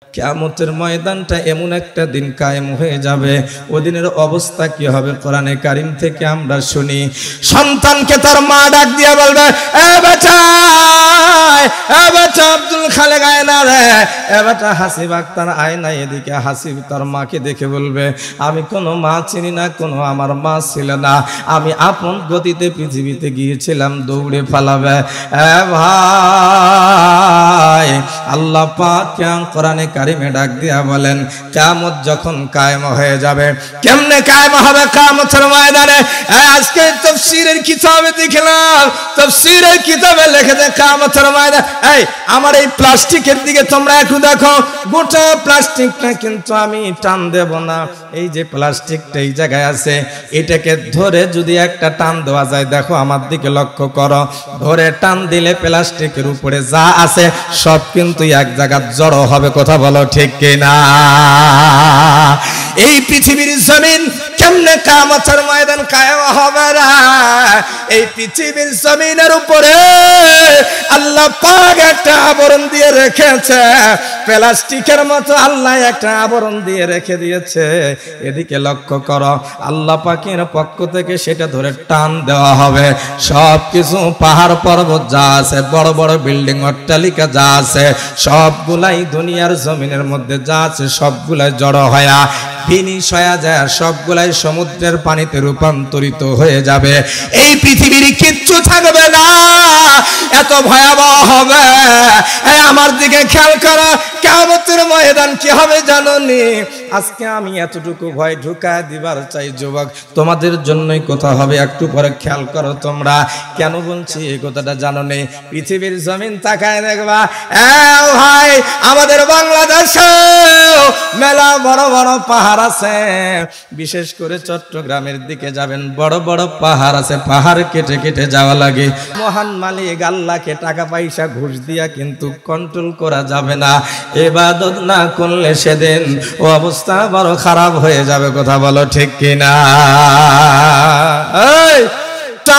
কিয়ামতের ময়দানটা এমন একটা দিন কায়েম হয়ে যাবে, ওই দিনের অবস্থা কি হবে কোরআনে কারীম থেকে আমরা শুনি। সন্তানকে তার মা ডাক দিয়া বলবে, এ বেটা, এ বেটা আব্দুল খালেক আয়না রে, এ বেটা হাসিব আক্তার আয়না এদিকে। হাসিব তার মাকে দেখে বলবে, আমি কোনো মা চিনি না, কোনো আমার মা ছিল না, আমি আপন গতিতে পৃথিবীতে গিয়েছিলাম, দৌড়ে পালাবে। এ ভাই, আল্লাহ পাক কোরআনে কারিমে ডাক দিয়া বলেন, কিয়ামত যখন কায়েম হয়ে যাবে, কেমনে কায়েম হবে কিয়ামতের ময়দানে? আজকে তাফসীরের কিতাবে দেখলাম, তাফসীরের কিতাবে লিখেছে কিয়ামতের ময়দান। এই আমার এই প্লাস্টিকের দিকে তোমরা একটু দেখো, গোটা প্লাস্টিকটা কিন্তু আমি টান দেব না, এই যে প্লাস্টিকটা এই জায়গায় আছে, এটাকে ধরে যদি একটা টান দেওয়া যায়, দেখো আমার দিকে লক্ষ্য করো, ধরে টান দিলে প্লাস্টিকের উপরে যা আছে সব কিন্তু এক জায়গা জড়ো হবে। কথা বলো ঠিক কিনা? এই পৃথিবীর জমিন কেমনে কিয়ামতের ময়দান কায়েম হবে না? এই পৃথিবীর জমিনের উপরে আল্লাহ পাক একটা আবরণ দিয়ে রেখেছে, প্লাস্টিকের মতো আল্লাহ একটা আবরণ দিয়ে রেখে দিয়েছে। এদিকে লক্ষ্য করো, আল্লাহ পাকের পক্ষ থেকে সেটা ধরে টান দেওয়া হবে, সব কিছু পাহাড় পর্বত যা আছে, বড় বড় বিল্ডিং অট্টালিকা যা আছে, সবগুলাই দুনিয়ার জমিনের মধ্যে যা আছে সবগুলাই জড়ো হয়া ফিনিশ হয়ে যায়, সবগুলাই সমুদ্রের পানিতে রূপান্তরিত হয়ে যাবে। এই পৃথিবীর কিচ্ছু থাকবে না, এত ভয়াবহ হবে। আমার দিকে খেয়াল করো, কিয়ামতের ময়দান কি হবে জানোনি? আজকে আমি এতটুকু ভয় ঢুকায় দিবার চাই যুবক, তোমাদের জন্যই কথা হবে, একটু পরে খেয়াল করো তোমরা। কেন বলছি এই কথাটা জানোনি? পৃথিবীর জমিন তাকায় দেখবা, ভাই আমাদের বাংলাদেশে মেলা বড় বড় পাহাড় আছে, বিশেষ করে চট্টগ্রামের দিকে যাবেন, বড় বড় পাহাড় আছে, পাহাড় কেটে কেটে যাওয়া লাগে। মহান মালিক আল্লাহকে টাকা পয়সা ঘুষ দিয়া কিন্তু কন্ট্রোল করা যাবে না, ইবাদত না করলে সেদিন ও অবস্থা বড় খারাপ হয়ে যাবে। কথা বলো ঠিক কিনা?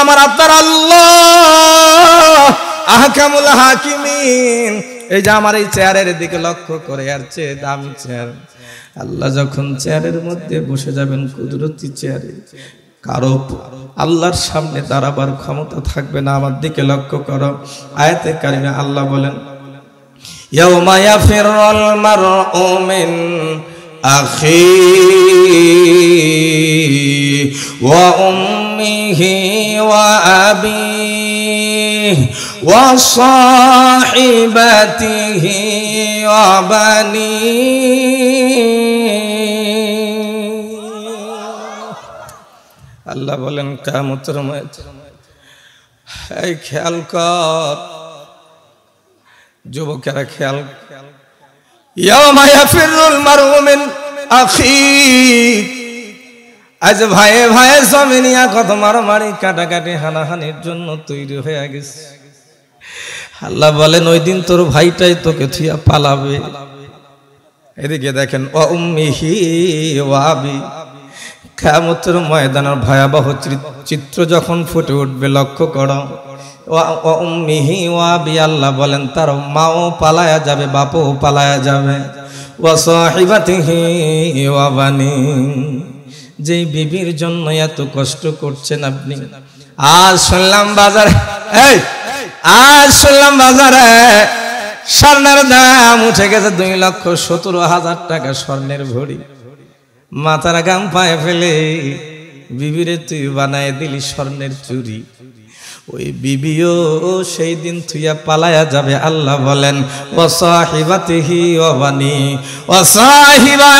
আমার আপনার আল্লাহ আহকামুল হাকিমিন। এই যে আমার এই চেয়ারের দিকে লক্ষ্য করে, আর চেয়ে দামি চেয়ার, আল্লাহ যখন চেয়ারের মধ্যে বসে যাবেন, কুদরতি চেয়ারে, কারো আল্লাহর সামনে দাঁড়াবার ক্ষমতা থাকবে না। আমার দিকে লক্ষ্য করো, আয়াতে কারিমে আল্লাহ বলেন, ইয়াউমা ইয়াফিরুল মারউ মিন আখিহি ওয়া উম্মিহি ওয়া আবিহি ওয়া সাহিবাতিহি ওয়া বানিহি। আল্লাহ বলেন কিয়ামতের ময়দান, এই খেয়াল কর যুবকেরা, খেয়াল, ইয়াউমা ইয়াফিরুল মারউ মিন আখিহি, আজ ভাইয়ে ভাইয়ে জমিনিয়া কত মারামারি কাটাকাটি হানাহানির জন্য তৈরি হয়ে গেছে। আল্লাহ বলেন ওই দিন তোর ভাইটাই তোকে থুইয়া পালাবে। এদিকে দেখেন, ওয়া উম্মিহি ওয়া আবি, কিয়ামতের ময়দানের ভয়াবহ চিত্র যখন ফুটে উঠবে, লক্ষ্য করো, ওয়া উম্মিহি ওয়া আবি, আল্লাহ বলেন তার মাও পালায়া যাবে, বাপও পালায়া যাবে, ওয়া সাহিবাতিহি ওয়া বানি, যেই বিবির জন্য এত কষ্ট করছেন আপনি। আজ শুনলাম বাজারে, আজ শুনলাম বাজারে স্বর্ণের দাম উঠে গেছে 2,17,000 টাকা স্বর্ণের ভরি। মাথার গাম পায়ে ফেলে বিবিরে তুই বানায় দিলি স্বর্ণের চুরি, ওই বিবিও সেই দিন থুইয়া পালায়া যাবে। আল্লাহ বলেন ওয়া সাহিবাতিহি ওয়া বানি, ওয়া সাহিবা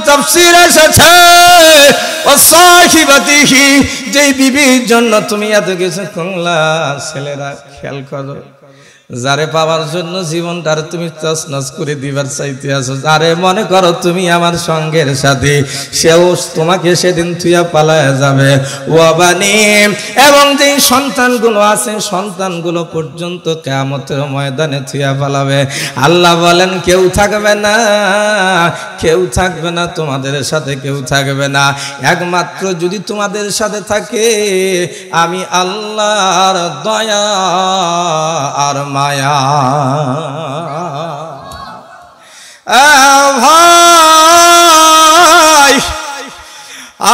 তাফসীর এসেছে ওয়া সাহিবাতিহি, যেই বিবির জন্য তুমি এত কিছু করলা। ছেলেরা খেয়াল করো, যারে পাওয়ার জন্য জীবনটার তুমি তছনছ করে দিবার চাইতে আছো, যারে মনে করো তুমি আমার সঙ্গের সাথে, সেও তোমাকে সেদিন থুইয়া পালায়া যাবে। ওয়া বানি, এবং যেই সন্তানগুলো আছে সন্তানগুলো পর্যন্ত কিয়ামতের ময়দানে থুইয়া পালাবে। আল্লাহ বলেন কেউ থাকবে না, কেউ থাকবে না, তোমাদের সাথে কেউ থাকবে না। একমাত্র যদি তোমাদের সাথে থাকে আমি আল্লাহর দয়া আর মায়া। ভাই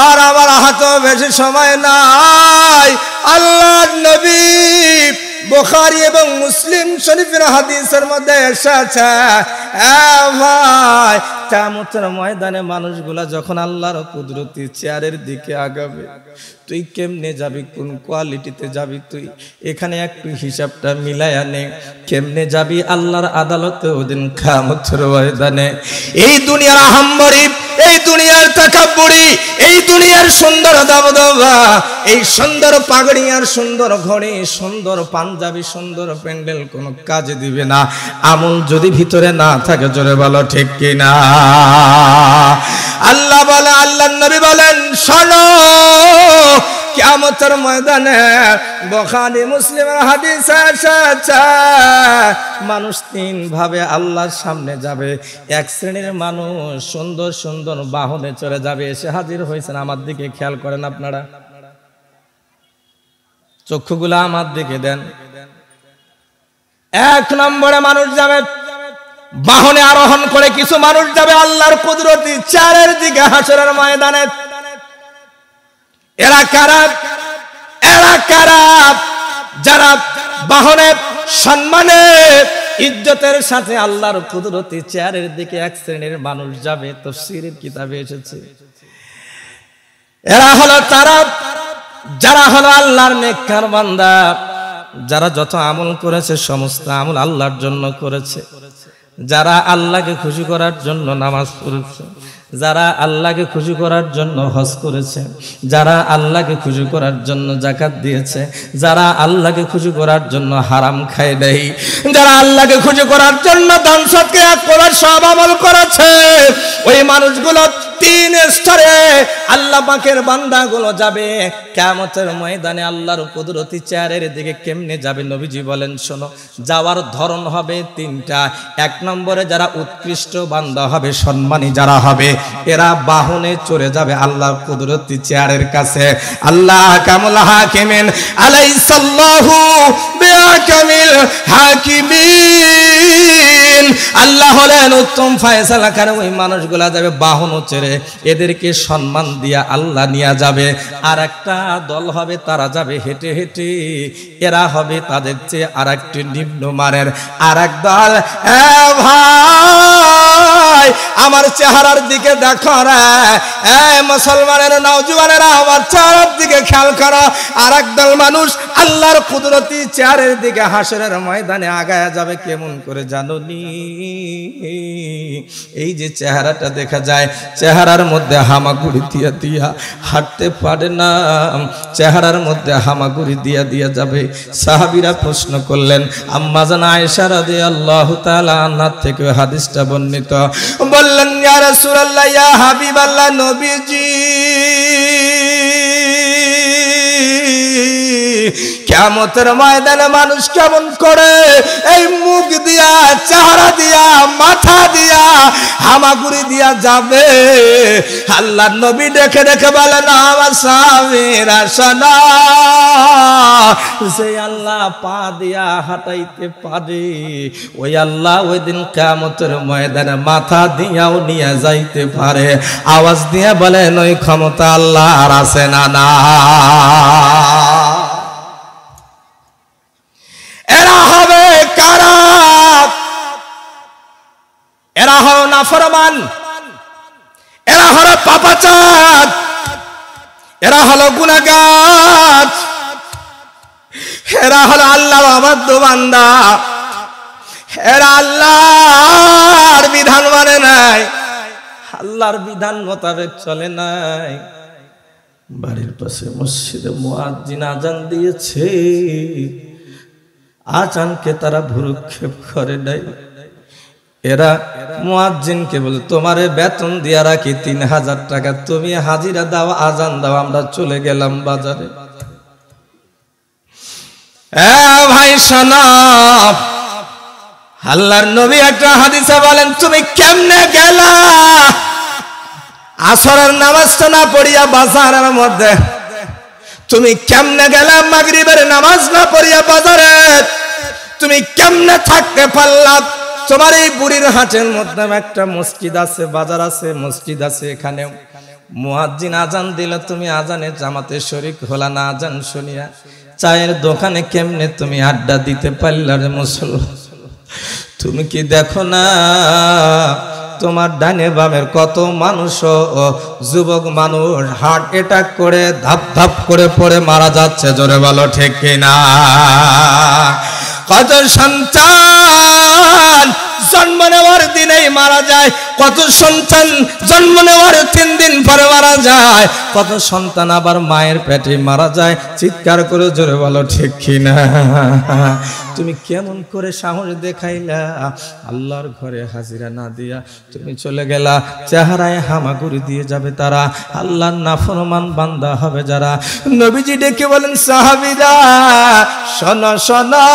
আর আমার হাতে বেশি সময় নাই। আল্লাহর নবী বুখারী এবং মুসলিম শরীফের হাদিসের মধ্যে এসেছে, ভাই কিয়ামতের ময়দানে মানুষগুলা যখন আল্লাহর কুদরতি চেয়ারের দিকে আগাবে, তুই কেমনে যাবি, কোন কোয়ালিটিতে যাবি তুই? এখানে একটু হিসাবটা মিলায়া নে, কেমনে যাবি আল্লাহর আদালতে ওদিন কিয়ামতের ময়দানে? এই দুনিয়ার আহাম্মরি, এই দুনিয়ার তাকাব্বুরি, এই দুনিয়ার সুন্দর দাবদাবা, এই সুন্দর পাগড়ি আর সুন্দর ঘড়ি, সুন্দর পাঞ্জাবি, সুন্দর প্যান্ডেল কোনো কাজে দিবে না আমল যদি ভিতরে না থাকে। জোরে বলো ঠিক কিনা? আল্লাহ বলে, আল্লাহর নবী বলেন, শোনো কিয়ামতের ময়দানে বুখারী মুসলিমের হাদিসে এসেছে, মানুষ তিন ভাবে আল্লাহর সামনে যাবে। এক শ্রেণীর মানুষ সুন্দর সুন্দর বাহনে চড়ে যাবে, এসে হাজির হয়েছেন। আমার দিকে খেয়াল করেন আপনারা, চক্ষুগুলা আমার দিকে দেন। এক নম্বরে মানুষ যাবে বাহনে আরোহণ করে, কিছু মানুষ যাবে আল্লাহর কুদরতি চেয়ারের দিকে হাসরের ময়দানে। এরা কারা? এরা কারা? যারা বাহনে সম্মানে ইজ্জতের সাথে আল্লাহর কুদরতি চেয়ারের দিকে এক শ্রেণীর মানুষ যাবে। তাফসীরের কিতাবে এসেছে, এরা হলো তারা যারা হলো আল্লাহর নেককার বান্দা, যারা যত আমল করেছে সমস্ত আমল আল্লাহর জন্য করেছে, যারা আল্লাহকে খুশি করার জন্য নামাজ পড়েছে, যারা আল্লাহকে খুশি করার জন্য হজ করেছে, যারা আল্লাহকে খুশি করার জন্য যাকাত দিয়েছে, যারা আল্লাহকে খুশি করার জন্য হারাম খায় নাই, যারা আল্লাহকে খুশি করার জন্য দান সদকা করার সব আমল করেছে, ওই মানুষগুলো তিন স্তরে আল্লাহ পাকের বান্দাগুলো যাবে কিয়ামতের ময়দানে আল্লাহর কুদরতি চেয়ারের দিকে। কেমনে যাবে? নবীজি বলেন, শোনো, যাওয়ার ধরন হবে তিনটা। এক নম্বরে যারা উৎকৃষ্ট বান্দা হবে, সম্মানী যারা হবে, এরা বাহনে চড়ে যাবে আল্লাহর কুদরতি চেয়ারের কাছে। আল্লাহ কামুল হাকিমিন আলাইসাল্লাহু বিআকামিল হাকিমিন, আল্লাহ হলেন উত্তম ফয়সালাকার। ওই মানুষগুলা যাবে বাহন চেড়ে, এদেরকে সম্মান দিয়া আল্লাহ নিয়ে যাবে। আর একটা দল হবে, তারা যাবে হেঁটে হেঁটে, এরা হবে তাদের চেয়ে আর একটি নিম্নমানের আর এক দল। ভাই আমার চেহারার দিকে দেখো রে, মুসলমানের নওজওয়ানেরা আমার চেহারার দিকে খেয়াল করো। আর একদল মানুষ আল্লাহর কুদরতি চেয়ারের দিকে হাসরের ময়দানে আগায়া যাবে। কেমন করে জানো নি? এই যে চেহারাটা দেখা যায়, চেহারার মধ্যে হামাগুড়ি দিয়া দিয়া হাঁটতে পারে না, চেহারার মধ্যে হামাগুড়ি দিয়া দিয়া যাবে। সাহাবীরা প্রশ্ন করলেন, আম্মা জান আয়েশা রাদিয়াল্লাহু তাআলা আনহা থেকে হাদিসটা বর্ণিত, বললেন, ইয়া রাসূলুল্লাহ, ইয়া হাবিবাল্লাহ, নবীজি, কিয়ামতের ময়দানে মানুষ কেমন করে এই মুখ দিয়া, চেহারা দিয়া, মাথা দিয়া, হামাগুড়ি দিয়া যাবে? আল্লাহর নবী দেখে দেখে বলেন, আমার সাহাবীরা শোনো, যে আল্লাহ পা দিয়া হাঁটাইতে পারে, ওই আল্লাহ ওই দিন কিয়ামতের ময়দানে মাথা দিয়াও নিয়ে যাইতে পারে। আওয়াজ দিয়ে বলেন, ওই ক্ষমতা আল্লাহর আছে না? না। এরা হবে কারা? এরা হলো নাফরমান, এরা হলো পাপাচার, এরা হলো গুনাহগার, এরা হলো আল্লাহর অবাধ্য বান্দা, এরা আল্লাহর বিধান মানে নাই, আল্লাহর বিধান মোতাবেক চলে নাই। বাড়ির পাশে মসজিদে মুয়াজ্জিন আজান দিয়েছে, আজানকে তারা ভ্রুক্ষেপ করে নাই। এরা মুয়াজ্জিনকে বলে, তোমারে বেতন দিয়া রাখি 3000 টাকা, তুমি হাজিরা দাও, আজান দাও, আমরা চলে গেলাম বাজারে। ভাই শোনো, আল্লাহর নবী একটা হাদিসে বলেন, তুমি কেমনে গেলা আসরের নামাজটা না পড়িয়া বাজারের মধ্যে? তুমি কেমনে গেলা মাগরিবের নামাজ না পড়িয়া বাজারে? তুমি কেমনে থাকতে পারলা? তোমার এই বুড়ির হাটের মধ্যে একটা মসজিদ আছে, বাজার আছে, মসজিদ আছে, এখানে মুয়াজ্জিন আজান দিল, তুমি আজানে জামাতে শরীক হলা না? আজান শুনিয়া চায়ের দোকানে কেমনে তুমি আড্ডা দিতে পারলা রে মুসলমান? তুমি কি দেখো না তোমার ডানে বামের কত মানুষ, যুবক মানুষ হার্ট অ্যাটাক করে ধাপ ধাপ করে পড়ে মারা যাচ্ছে? জোরে বলো ঠিক কিনা? কত সন্তান জন্ম নেওয়ার দিনেই মারা যায়, কত সন্তান জন্ম নেওয়ার 3 দিন পরে মারা যায়, কত সন্তান আবার মায়ের পেটে মারা যায়। চিৎকার করে জোরে বলো ঠিক কিনা? তুমি কেমন করে সাহস দেখাইলা? আল্লাহর ঘরে হাজিরা না দিয়া তুমি চলে গেলা। চেহারায় হামাগুড়ি দিয়ে যাবে তারা, আল্লাহর নাফরমান বান্দা হবে যারা। নবীজি ডেকে বলেন, সাহাবীরা শোনো শোনো,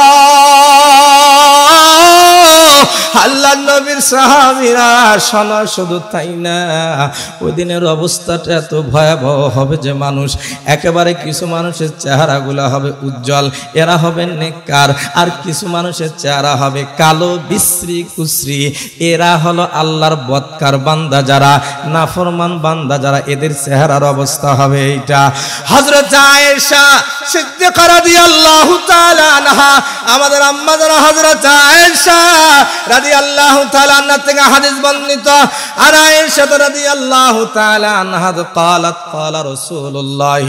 আল্লাহ নবীর সাহাবীরা শোনো। শুধু তাই না, ওই দিনের অবস্থাটা এত ভয়াবহ হবে যে মানুষ একেবারে, কিছু মানুষের চেহারাগুলো হবে উজ্জ্বল, এরা হবে নেককার, আর কিছু মানুষের চেহারা হবে কালো বিশ্রী কুশ্রী, এরা হলো আল্লাহর বদকার বান্দা যারা, নাফরমান বান্দা যারা, এদের চেহারার অবস্থা হবে এইটা। হযরত আয়েশা সিদ্দিকা রাদিয়াল্লাহু তাআলা আনহা, আমাদের আম্মা যারা হযরত আয়েশা রাদিয়াল্লাহু তাআলা আনহা থেকে হাদিস বর্ণিত। আর আয়েশা রাদিয়াল্লাহু তাআলা আনহা قالت قال رسول الله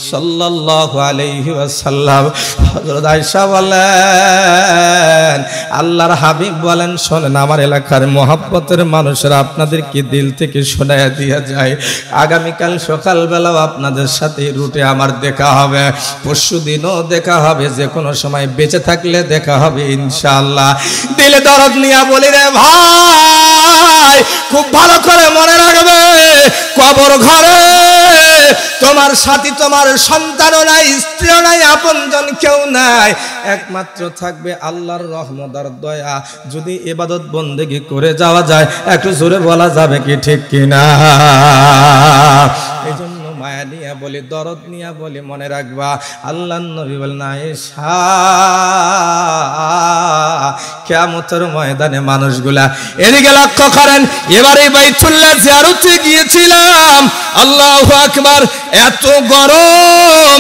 সাল্লাল্লাহু আলাইহি ওয়াসাল্লাম, হযরত আয়েশা বলেন, আল্লাহর হাবিব বলেন, শোনেন আমার এলাকার মহব্বতের মানুষরা আপনাদেরকে দিল থেকে শোনায়া দিয়া যায়, আগামীকাল সকালবেলাও আপনাদের সাথে রুটে আমার দেখা হবে, পরশু দিনও দেখা হবে, যে কোনো সময় বেঁচে থাকলে দেখা হবে ইনশাআল্লাহ। দিলে দরদ নিয়া বলি রে ভাই, খুব ভালো করে মনে রাখবে, কবর ঘরে তোমার সাথী, তোমার সন্তানও নাই, স্ত্রীও নাই, আপনজন কেউ নাই, একমাত্র থাকবে আল্লাহর রহমত আর দয়া। যদি ইবাদত বন্দেগী করে যাওয়া যায়, একটু জোরে বলা যাবে কি ঠিক কিনা? এই জন্য মায়া নিয়া বলি, দরদ নিয়া বলি, মনে রাখবা আল্লাহর নবী বলেন, আয়েশা কিয়ামতের ময়দানে মানুষগুলা এদিকে লক্ষ্য করেন। এবারে বাইতুল্লাহ জিয়ারতে গিয়েছিলাম, আল্লাহু আকবার, এত গরম,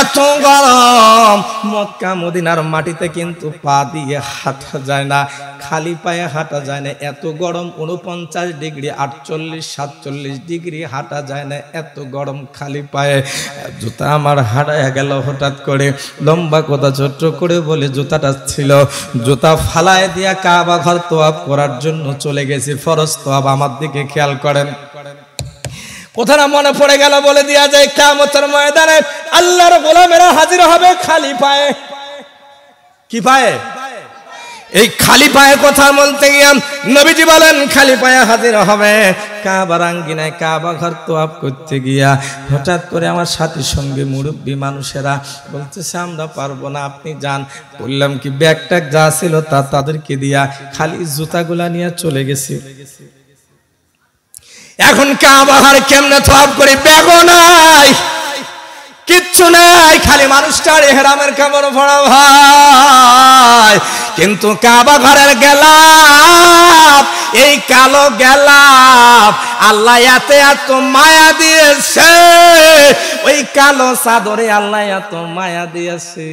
এত গরম, মক্কা মদিনার মাটিতে কিন্তু পা দিয়ে হাঁটা যায় না, খালি পায়ে হাঁটা যায় না, এত গরম, 49 ডিগ্রি 48 47 ডিগ্রি হাঁটা যায় না, এত গরম খালি পায়ে। জুতা আমার হারায় গেল হঠাৎ করে, লম্বা কথা ছোট্ট করে বলে জুতাটা ছিল, জুতা ফালায় দিয়া কাবা ঘর তোয়াব করার জন্য চলে গেছি, ফরজ তোয়াব। আমার দিকে খেয়াল করেন, কোথাও মনে পড়ে গেল বলে দেয়া যায়, কিয়ামতের ময়দানে আল্লাহর গোলামেরা হাজির হবে খালি পায়ে। কি পায়ে? এই খালি পায়ে কথা বলতে গিয়ে নবীজি বলেন, খালি পায়ে হাজির হবে কাবার আঙ্গিনায়, কাবা ঘর তোয়াব করতে গিয়া। হঠাৎ করে আমার সাথীর সঙ্গে মুরব্বী মানুষেরা বলতেছে, আমরা পারবো না, আপনি যান। বললাম কি, ব্যাগ ট্যাগ যা ছিল তা তাদেরকে দিয়া খালি জুতাগুলা নিয়ে চলে গেছি। এখন কাবা ঘর কেমনে তোয়াব করি? ব্যাগও নাই, কিচ্ছু নাই, খালি মানুষটার ইহরামের কাপড় পরা ভাই। কিন্তু কাবা ঘরের গেলাপ, এই কালো গেলাপ আল্লাহ এত মায়া দিয়েছে, ওই কালো চাদরে আল্লাহ এত মায়া দিয়েছে,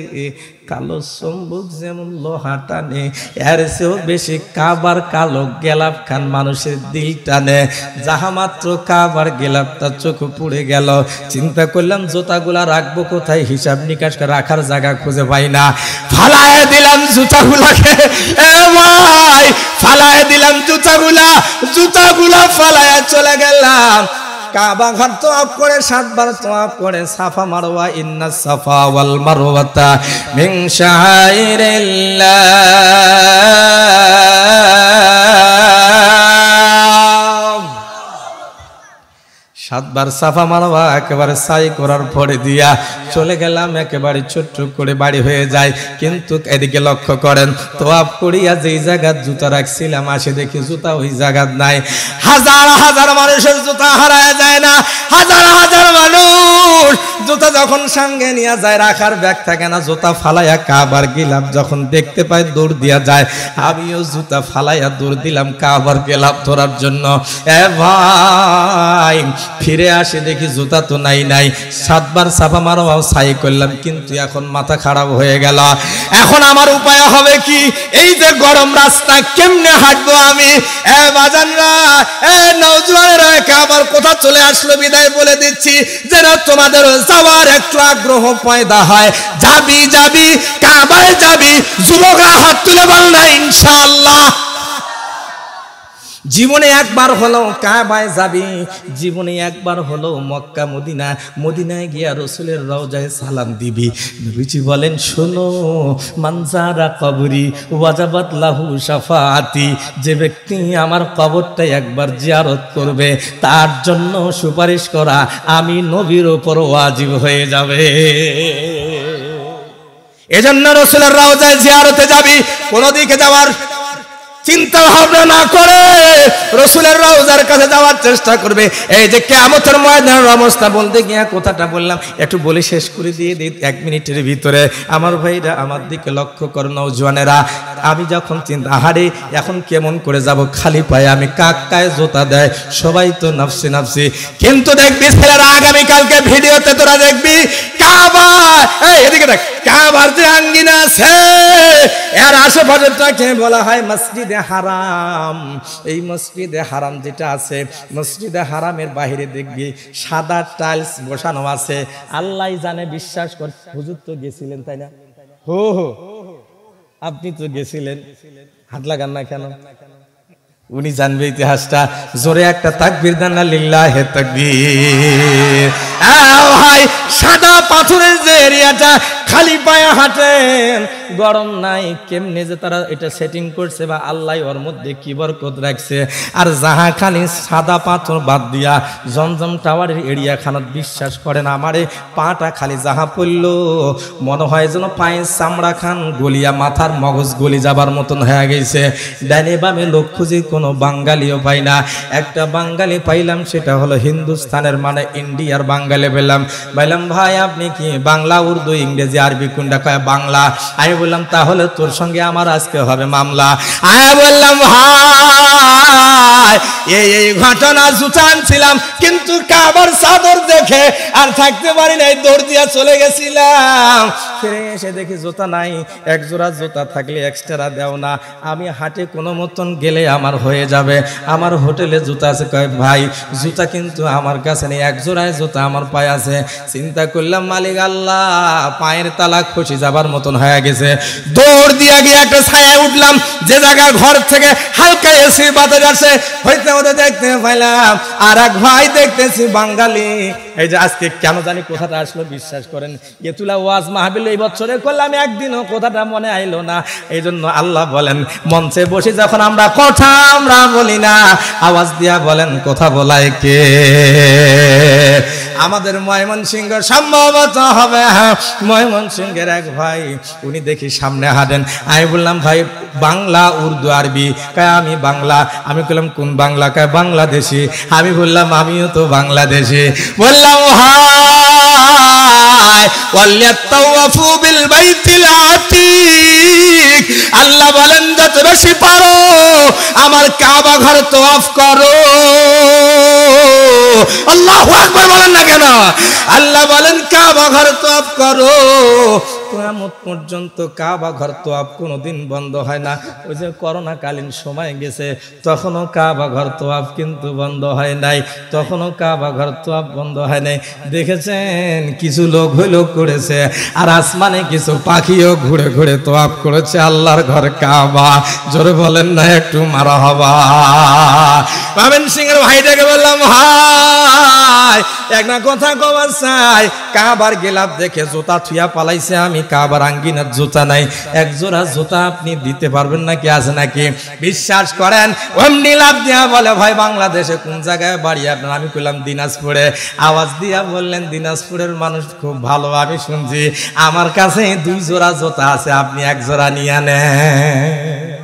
কালো চম্বুক যেমন লোহা টানে, এর চেয়েও বেশি কাবার কালো গেলাপ খান মানুষের দিল টানে। যাহা মাত্র কাবার গেলাপটা চোখে পড়ে গেল, চিন্তা করলাম জুতাগুলা রাখবো কোথায়, হিসাব নিকাশ রাখার জায়গা খুঁজে পাই না, ফালায় দিলাম জুতাগুলাকে। এ ভাই, ফালায় দিলাম জুতাগুলা ফালায় চলে গেলাম। কাবা ঘর তোয়াব করে 7 বার তোয়াব করে, সাফা মারওয়া, ইন্না সাফা ওয়াল মারওয়াতা মিন শাআইরিল্লাহ। 7 বার সাফা মারবা, একেবারে সাই করার পরে দিয়া চলে গেলাম, একেবারে ছোট্ট করে বাড়ি হয়ে যায়। কিন্তু এদিকে লক্ষ্য করেন, তোয়াব করিয়া যেই জায়গায় জুতা রাখছিলাম আসে দেখি জুতা ওই জায়গায় নাই। হাজার হাজার মানুষের জুতা হারায় যায় না, হাজার হাজার মানুষ জুতা যখন সঙ্গে নিয়ে যায় রাখার ব্যাগ থাকে না, জুতা ফালাইয়া কাবার গেলাম, যখন দেখতে পাই দৌড় দিয়া যায়, আমিও জুতা ফালাইয়া দৌড় দিলাম কাবার গেলাম ধরার জন্য। এ ভাই ফিরে আসে দেখি জুতা তো নাই। 7 বার সাফা মারবাও সাই করলাম, কিন্তু এখন মাথা খারাপ হয়ে গেল। এখন আমার উপায় হবে কি? এই যে গরম রাস্তা কেমনে হাঁটবো আমি? এ বাজানরা, এ নওজওয়ানেরা, আবার কোথা চলে আসলো বিদায় বলে দিচ্ছি, যেন তোমাদের যাওয়ার একটু আগ্রহ পয়দা হয়। যাবি যাবি কাবায় যাবি, যুবকরা হাত তুলে বল না ইনশাআল্লাহ। জীবনে একবার হলো কাবায় যাবি, জীবনে একবার হলো মক্কা মদিনায় গিয়া রসুলের রওজায় সালাম দিবি। নবীজি বলেন, শোনো, মানজারা কবরি ওয়াজাবাত লাহু শাফাআতি, যে ব্যক্তি আমার কবরটা একবার জিয়ারত করবে তার জন্য সুপারিশ করা আমি নবীর উপর ওয়াজিব হয়ে যাবে। এজন্য রসুলের রওজায় জিয়ারতে যাবি, কোন দিকে যাওয়ার চিন্তা ভাবনা না করে রসুলের রওজার কাছে যাওয়ার চেষ্টা করবে। এই যে কিয়ামতের ময়দানের অবস্থা বলতে গিয়ে কথাটা বললাম, একটু বলে শেষ করে দিয়ে দিই 1 মিনিটের ভিতরে। আমার ভাইরা আমার দিকে লক্ষ্য করো, নওজওয়ানেরা, আমি যখন চিন্তা, আহারে এখন কেমন করে যাব খালি পায়ে, আমি কাকায় জোতা দেয়, সবাই তো নাফসি নাফসি। কিন্তু দেখবি ছেলেরা, আগামীকালকে ভিডিওতে তোরা দেখবি কাবা, এদিকে দেখ, কাবার যে আঙ্গিনা আছে এর আশেপাশেটাকে বলা হয় মসজিদে হারাম। এই মসজিদে হারাম যেটা আছে, মসজিদে হারামের বাইরে দেখবি সাদা টাইলস বসানো আছে। আল্লাহ জানে, বিশ্বাস কর, হুজুর তো গেছিলেন তাই না? হো হো, আপনি তো গেছিলেন, হাত লাগান না কেন? উনি জানবে ইতিহাসটা। জোরে একটা তাকবীর দেন না, লিল্লাহে তাকবীর। ভাই, সাদা পাথরের যে এরিয়াটা, খালি পায়ে হাঁটেন, গরম নাই, কেমনে যে তারা এটা সেটিং করছে বা আল্লাহ ওর মধ্যে কি বরকত রাখছে। আর যাহা খালি সাদা পাথর বাদ দিয়া জমজম টাওয়ারের এরিয়া খানাত, বিশ্বাস করেন আমারে পাটা খালি যাহা পড়লো মনে হয় যেন পায়ের চামড়া খান গলিয়া মাথার মগজ গলি যাবার মতন হয়ে গেছে। ডাইনে বামে লোক খুঁজি কোনো বাঙালিও পাই না। একটা বাঙালি পাইলাম, সেটা হলো হিন্দুস্তানের মানে ইন্ডিয়ার বাঙালি পেলাম। বললাম, ভাই আপনি কি বাংলা, উর্দু, ইংরেজি, আরবি কোনটা? কয় বাংলা। আমি বললাম, তাহলে তোর সঙ্গে আমার আজকে হবে মামলা। আমি বললাম, ভাই এই ঘটনা, জুতা আনছিলাম কিন্তু কাবার চাদর দেখে আর থাকতে পারি নাই, দৌড় দিয়া চলে গেছিলাম। ফিরে এসে দেখি জুতা নাই। এক জোড়া জুতা থাকলে এক্সট্রা দেও না, আমি হাটে কোনো মতন গেলে আমার হয়ে যাবে, আমার হোটেলে জুতা আছে। কয় ভাই জুতা কিন্তু আমার কাছে নেই, এক জোড়ায় জুতা আমার পায়ে আছে। চিন্তা করলাম, মালিক আল্লাহ, পায়ের তালা খুশি যাবার মতন হয়ে গেছে। দৌড় দিয়া গিয়ে একটা ছায়ায় উঠলাম, যে জায়গায় ঘর থেকে হালকা এসি বাতাস আসে, হইতে হতে দেখতে পাইলাম আর এক ভাই দেখতেছি বাঙালি। এই যে আজকে কেন জানি কথাটা আসলো, বিশ্বাস করেন, এতুলা ওয়াজ মাহফিল এই বছরে করলাম, একদিনও কথাটা মনে আইলো না। এই জন্য আল্লাহ বলেন, মঞ্চে বসে যখন আমরা কথা বলি না, আওয়াজ দিয়া বলেন কথা বলায় কে? আমাদের ময়মনসিংহ সম্ভবত হবে, ময়মনসিংহের এক ভাই, উনি দেখি সামনে হাঁটেন। আমি বললাম, ভাই বাংলা, উর্দু, আরবি? কয় আমি বাংলা। আমি বললাম, কোন বাংলা? কয় বাংলাদেশি। আমি বললাম, আমিও তো বাংলাদেশি। বললাম, হায় ওয়ালিয়াতাওয়াফু বিল বাইতিল আতিক, আল্লাহ বলেন যত বেশি পারো আমার কাবা ঘর তওয়াফ করো। আল্লাহু আকবার বলেন না কেন? আল্লাহ বলেন কাবা ঘর তওয়াফ করো। কিয়ামত পর্যন্ত কাবা ঘর তওয়াফ কোনোদিন বন্ধ হয় না। ওই যে করোনা কালীন সময় গেছে, তখনও কাবা ঘর তওয়াফ কিন্তু বন্ধ হয় নাই, তখনও কাবা ঘর তওয়াফ বন্ধ হয় নাই। দেখেছেন, কিছু লোক হইলো করেছে, আর আসমানে কিছু পাখিও ঘুরে ঘুরে তওয়াফ করেছে আল্লাহর ঘর কাবা। জোরে বলেন না একটু মারহাবা। ময়মনসিংহের ভাইটাকে বললাম, ভাই এক না কথা কবার চাই কাবার গেলাপ দেখে জুতা থুয়া পালাইছে আমি কাবার আঙ্গিনার জুতা নাই এক জোড়া জুতা আপনি দিতে পারবেন নাকি আছে নাকি বিশ্বাস করেন অমনি লাভ দিয়া বলে ভাই বাংলাদেশে কোন জায়গায় বাড়ি আপনার আমি কইলাম দিনাজপুরে আওয়াজ দিয়া বললেন দিনাজপুরের মানুষ খুব ভালো আমি শুনছি আমার কাছে 2 জোড়া জুতা আছে আপনি এক জোড়া নিয়ে নেন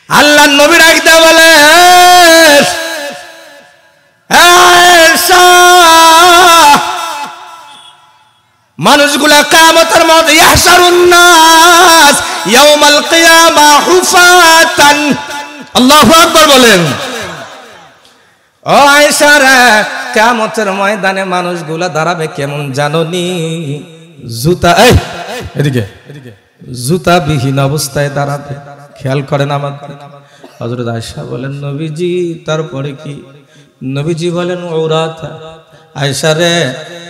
আল্লাহর নবী রাখতে বলে মানুষগুলা কিয়ামতের মাঠে ইয়াহশারুন নাস ইয়াউমাল কিয়ামা হুফাতান আল্লাহু আকবার বলেন ও আয়েশা রে কিয়ামতের ময়দানে মানুষগুলা দাঁড়াবে কেমন জানোনি জুতা এদিকে জুতাবিহীন অবস্থায় দাঁড়াবে খেয়াল করেন আমার হযরত আয়েশা বলেন নবীজি তারপরে কি নবীজি বলেন ঔরাত আয়েশা রে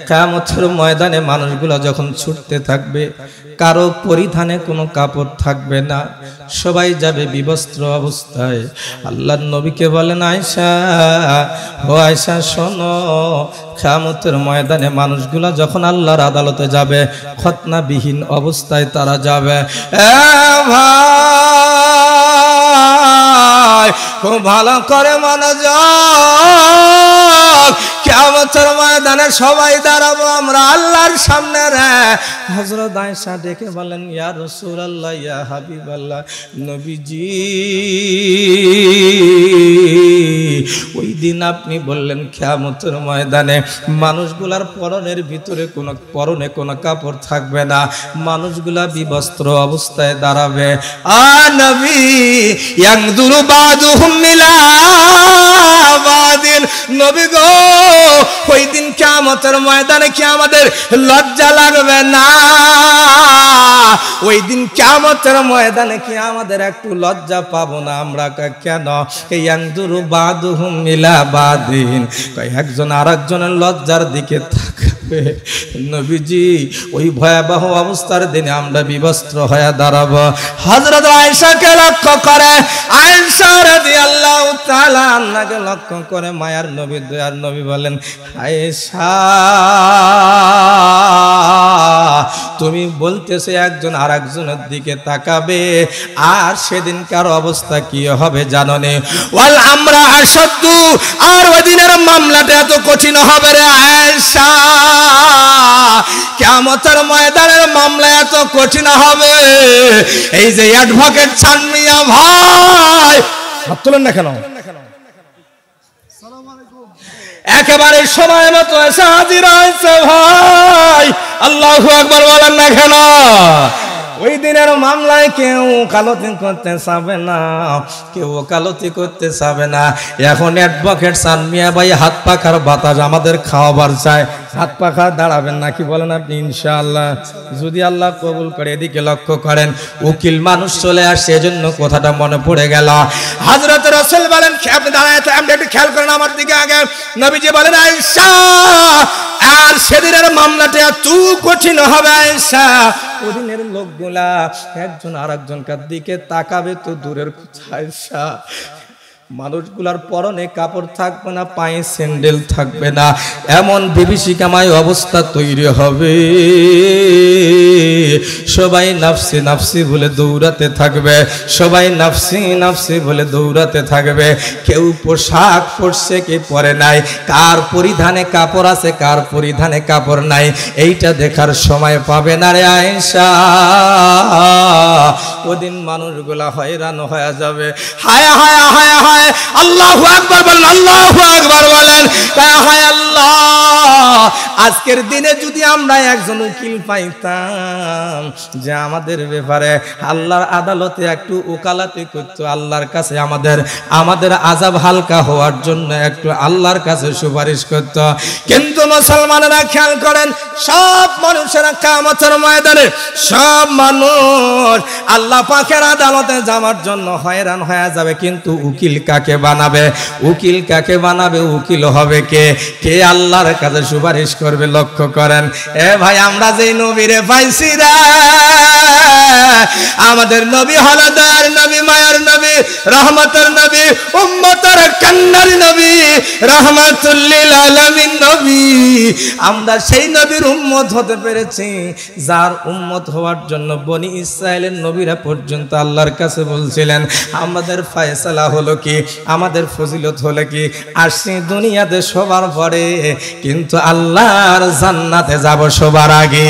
কিয়ামতের ময়দানে মানুষগুলো যখন ছুটতে থাকবে কারো পরিধানে কোনো কাপড় থাকবে না সবাই যাবে বিবস্ত্র অবস্থায় আল্লাহর নবীকে বলেন আয়েশা ও আয়েশা শোনো কিয়ামতের ময়দানে মানুষগুলো যখন আল্লাহর আদালতে যাবে খতনাবিহীন অবস্থায় তারা যাবে ভাই খুব ভালো করে মনোযোগ কিয়ামতের ময়দানে সবাই দাঁড়াবো আমরা আল্লাহর সামনে রে হযরত আয়েশা ডেকে বলেন ইয়া রাসূলুল্লাহ ইয়া হাবিবাল্লাহ নবীজি ওই দিন আপনি বললেন কিয়ামতের ময়দানে মানুষগুলার পরনের ভিতরে পরনে কোনো কাপড় থাকবে না মানুষগুলা বিবস্ত্র অবস্থায় দাঁড়াবে নবী ইয়ানদুরু বাদুহুম মিলা বাদিন নবী গো ওই দিন কিয়ামতের ময়দানে কি আমাদের লজ্জা লাগবে না ওই দিন কিয়ামতের ময়দানে কি আমাদের একটু লজ্জা পাবো না আমরা কেন ইয়ানদুরু বাদুহুম মিলা বাদিন একজন আরেকজনের লজ্জার দিকে তাকাবে নবীজি ওই ভয়াবহ অবস্থার দিনে আমরা বিবস্ত্র হয়ে দাঁড়াবো হযরত আয়েশাকে লক্ষ্য করে আয়েশা রাদিয়াল্লাহু তাআলা আনহাকে লক্ষ্য করে মায়ার নবী দয়ার নবী বলেন আয়েশা তুমি বলতেছো একজন আরেকজনের দিকে তাকাবে আর সেদিনকার অবস্থা কি হবে জানো নে ওয়াল আমরা আশাদু আর ওই দিনের মামলাটা এত কঠিন হবে রে আয়েশা কিয়ামতের ময়দানের মামলা এত কঠিন হবে এই যে অ্যাডভোকেট ছানমিয়া ভাই হাত তোলেন না কেন একেবারে সময় মতো এসে হাজির হয়েছে ভাই আল্লাহু আকবার বলেন না কেন ওই দিনের মামলায় কেউ ওকালতি করতে চাবে না কেউ ওকালতি করতে চাবে না এখন অ্যাডভোকেট সানমিয়া ভাই হাত পাখার বাতাস আমাদের খাওয়াবার চায় হাত পাখা দাঁড়াবেন নাকি বলেন আপনি ইনশাআল্লাহ যদি আল্লাহ কবুল করে এদিকে লক্ষ্য করেন উকিল মানুষ চলে আসে এজন্য কথাটা মনে পড়ে গেল হযরত রাসূল বলেন আপনি দাঁড়ায় আপনি একটু খেয়াল করেন আমার দিকে আগে নবীজি বলেন আয়েশা আর সেদিনের মামলাটা এত কঠিন হবে আয়েশা ওদিনের লোকগুলা একজন আরেকজনকার দিকে তাকাবে তো দূরের কথা আয়েশা মানুষগুলার পরনে কাপড় থাকবে না পায়ে স্যান্ডেল থাকবে না এমন বিভীষিকাময় অবস্থা তৈরি হবে সবাই নাফসি নাফসি বলে দৌড়াতে থাকবে সবাই নাফসি নাফসি বলে দৌড়াতে থাকবে কেউ পোশাক পরছে কে পরে নাই কার পরিধানে কাপড় আছে কার পরিধানে কাপড় নাই এইটা দেখার সময় পাবে না রে আয়েশা ওদিন মানুষগুলা হয়রান হয়ে যাবে হায় হায় হায় হায় আল্লাহু আকবার বলেন আল্লাহু আকবার বলেন হায় আল্লাহ আজকের দিনে যদি আমরা একজন উকিল পাইতাম যে আমাদের ব্যাপারে আল্লাহর আদালতে একটু ওকালতি করতো আল্লাহর কাছে আমাদের আযাব হালকা হওয়ার জন্য একটু আল্লাহর কাছে সুপারিশ করত কিন্তু মুসলমানেরা খেয়াল করেন সব মানুষেরা কিয়ামতের ময়দানে সব মানুষ আল্লাহ পাকের আদালতে যাওয়ার জন্য হয়রান হয়ে যাবে কিন্তু উকিল কাকে বানাবে উকিল কাকে বানাবে উকিল হবে কে আল্লাহর কাছে সুপারিশ করবে লক্ষ্য করেন এ ভাই আমরা যেই নবীরে পাইছি রে আমাদের নবী হলো দয়ার নবী মায়ার নবী রহমতের নবী, উম্মতের কান্নার নবী, রাহমাতুল লিল আলামিন নবী। আমরা সেই নবীর উম্মত হতে পেরেছি যার উম্মত হওয়ার জন্য বনি ইসরায়েলের নবীরা পর্যন্ত আল্লাহর কাছে বলছিলেন আমাদের ফয়সালা হলো কি, আমাদের ফজিলত হলো কি, আসছি দুনিয়াতে সবার পরে কিন্তু আল্লাহর জান্নাতে যাব সবার আগে।